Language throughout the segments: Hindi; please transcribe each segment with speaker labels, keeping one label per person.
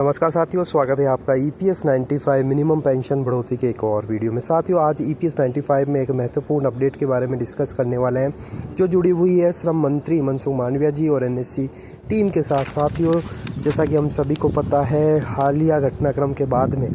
Speaker 1: नमस्कार साथियों, स्वागत है आपका EPS 95 मिनिमम पेंशन बढ़ोतरी के एक और वीडियो में। साथियों, आज EPS 95 में एक महत्वपूर्ण अपडेट के बारे में डिस्कस करने वाले हैं जो जुड़ी हुई है श्रम मंत्री मनसुख मांडविया जी और NSC टीम के साथ। साथियों, जैसा कि हम सभी को पता है, हालिया घटनाक्रम के बाद में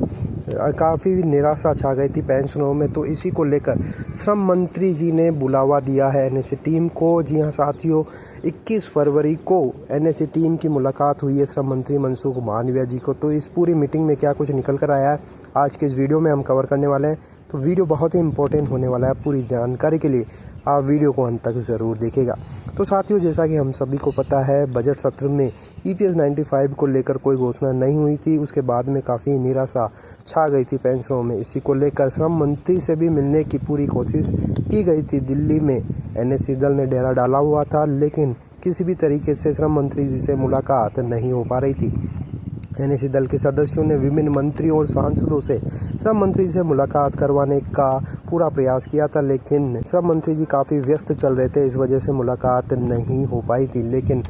Speaker 1: काफ़ी निराशा छा गई थी पेंशनरों में, तो इसी को लेकर श्रम मंत्री जी ने बुलावा दिया है NSC टीम को। जी हाँ साथियों, 21 फरवरी को NSC टीम की मुलाकात हुई है श्रम मंत्री मनसुख मांडविया जी को। तो इस पूरी मीटिंग में क्या कुछ निकल कर आया है, आज के इस वीडियो में हम कवर करने वाले हैं। तो वीडियो बहुत ही इंपॉर्टेंट होने वाला है। पूरी जानकारी के लिए आप वीडियो को अंत तक ज़रूर देखिएगा। तो साथियों, जैसा कि हम सभी को पता है, बजट सत्र में EPS 95 को लेकर कोई घोषणा नहीं हुई थी। उसके बाद में काफ़ी निराशा छा गई थी पेंशनरों में। इसी को लेकर श्रम मंत्री से भी मिलने की पूरी कोशिश की गई थी। दिल्ली में NSC दल ने डेरा डाला हुआ था, लेकिन किसी भी तरीके से श्रम मंत्री जी से मुलाकात नहीं हो पा रही थी। NSC दल के सदस्यों ने विभिन्न मंत्रियों और सांसदों से श्रम मंत्री से मुलाकात करवाने का पूरा प्रयास किया था, लेकिन श्रम मंत्री जी काफ़ी व्यस्त चल रहे थे, इस वजह से मुलाकात नहीं हो पाई थी। लेकिन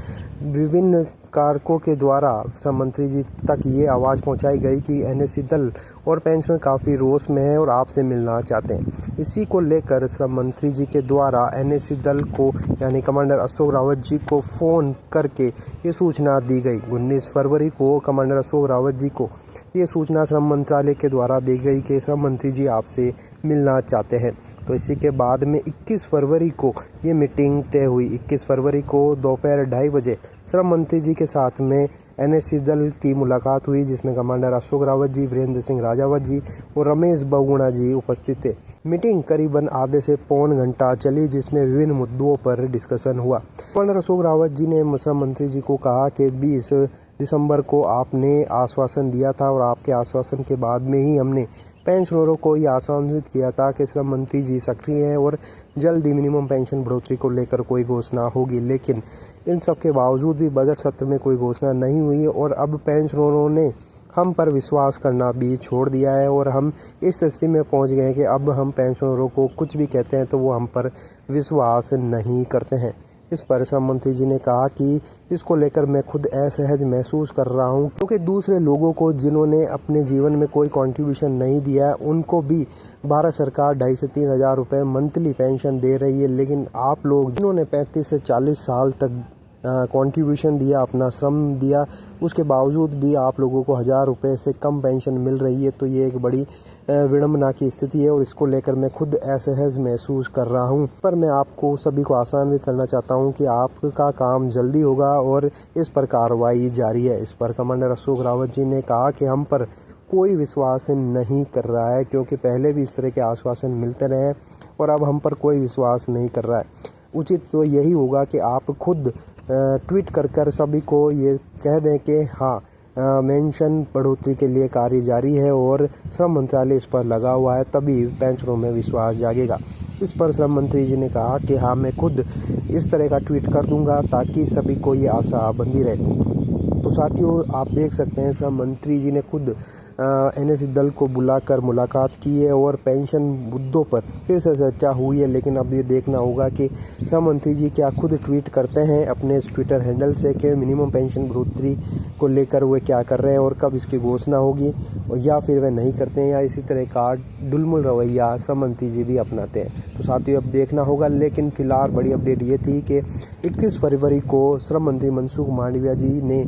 Speaker 1: विभिन्न कारकों के द्वारा श्रम मंत्री जी तक ये आवाज़ पहुंचाई गई कि NSC दल और पेंशनर काफ़ी रोष में है और आपसे मिलना चाहते हैं। इसी को लेकर श्रम मंत्री जी के द्वारा NSC दल को यानी कमांडर अशोक रावत जी को फ़ोन करके ये सूचना दी गई। 19 फरवरी को कमांडर अशोक रावत जी को ये सूचना श्रम मंत्रालय के द्वारा दी गई कि श्रम मंत्री जी आपसे मिलना चाहते हैं। तो इसी के बाद में 21 फरवरी को ये मीटिंग तय हुई। 21 फरवरी को दोपहर 2:30 बजे श्रम मंत्री जी के साथ में NSC दल की मुलाकात हुई, जिसमें कमांडर अशोक रावत जी, वीरेंद्र सिंह राजावत जी और रमेश बहुगुणा जी उपस्थित थे। मीटिंग करीबन आधे से पौन घंटा चली, जिसमें विभिन्न मुद्दों पर डिस्कशन हुआ। कमांडर अशोक रावत जी ने श्रम मंत्री जी को कहा कि 20 दिसंबर को आपने आश्वासन दिया था और आपके आश्वासन के बाद में ही हमने पेंशनरों को ये आश्वासित किया था कि श्रम मंत्री जी सक्रिय हैं और जल्द ही मिनिमम पेंशन बढ़ोतरी को लेकर कोई घोषणा होगी। लेकिन इन सब के बावजूद भी बजट सत्र में कोई घोषणा नहीं हुई और अब पेंशनरों ने हम पर विश्वास करना भी छोड़ दिया है और हम इस स्थिति में पहुंच गए हैं कि अब हम पेंशनरों को कुछ भी कहते हैं तो वो हम पर विश्वास नहीं करते हैं। इस पर श्रम मंत्री जी ने कहा कि इसको लेकर मैं खुद असहज महसूस कर रहा हूं, क्योंकि दूसरे लोगों को जिन्होंने अपने जीवन में कोई कंट्रीब्यूशन नहीं दिया है उनको भी भारत सरकार 2,500 से 3,000 रुपये मंथली पेंशन दे रही है। लेकिन आप लोग जिन्होंने 35 से 40 साल तक कंट्रीब्यूशन दिया, अपना श्रम दिया, उसके बावजूद भी आप लोगों को 1,000 रुपये से कम पेंशन मिल रही है। तो ये एक बड़ी विडंबना की स्थिति है और इसको लेकर मैं खुद असहज महसूस कर रहा हूं। पर मैं आपको सभी को आसान्वित करना चाहता हूं कि आपका काम जल्दी होगा और इस पर कार्रवाई जारी है। इस पर कमांडर अशोक रावत जी ने कहा कि हम पर कोई विश्वास नहीं कर रहा है, क्योंकि पहले भी इस तरह के आश्वासन मिलते रहे और अब हम पर कोई विश्वास नहीं कर रहा है। उचित तो यही होगा कि आप खुद ट्वीट कर सभी को ये कह दें कि हाँ, पेंशन बढ़ोतरी के लिए कार्य जारी है और श्रम मंत्रालय इस पर लगा हुआ है, तभी पेंशनरों में विश्वास जागेगा। इस पर श्रम मंत्री जी ने कहा कि हाँ, मैं खुद इस तरह का ट्वीट कर दूंगा ताकि सभी को ये आशा बंधी रहे। तो साथियों, आप देख सकते हैं श्रम मंत्री जी ने खुद NSC दल को बुलाकर मुलाकात की है और पेंशन मुद्दों पर फिर से चर्चा हुई है। लेकिन अब ये देखना होगा कि श्रम मंत्री जी क्या खुद ट्वीट करते हैं अपने ट्विटर हैंडल से कि मिनिमम पेंशन बढ़ोतरी को लेकर वे क्या कर रहे हैं और कब इसकी घोषणा होगी, और या फिर वे नहीं करते हैं या इसी तरह का डुलमुल रवैया श्रम मंत्री जी भी अपनाते हैं। तो साथियों, अब देखना होगा। लेकिन फिलहाल बड़ी अपडेट ये थी कि 21 फरवरी को श्रम मंत्री मनसुख मांडविया जी ने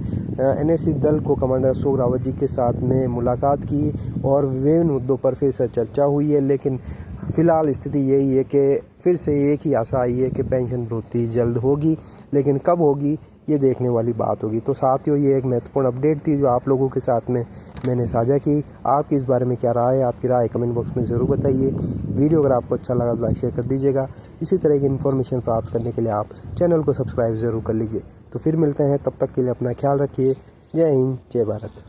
Speaker 1: NSC दल को कमांडर अशोक रावत जी के साथ में मुलाकात की और विभिन्न मुद्दों पर फिर से चर्चा हुई है। लेकिन फिलहाल स्थिति यही है कि फिर से एक ही आशा आई है कि पेंशन बढ़ोतरी जल्द होगी, लेकिन कब होगी ये देखने वाली बात होगी। तो साथियों, ये एक महत्वपूर्ण अपडेट थी जो आप लोगों के साथ में मैंने साझा की। आपकी इस बारे में क्या राय है, आपकी राय कमेंट बॉक्स में ज़रूर बताइए। वीडियो अगर आपको अच्छा लगा तो लाइक शेयर कर दीजिएगा। इसी तरह की इन्फॉर्मेशन प्राप्त करने के लिए आप चैनल को सब्सक्राइब ज़रूर कर लीजिए। तो फिर मिलते हैं, तब तक के लिए अपना ख्याल रखिए। जय हिंद, जय भारत।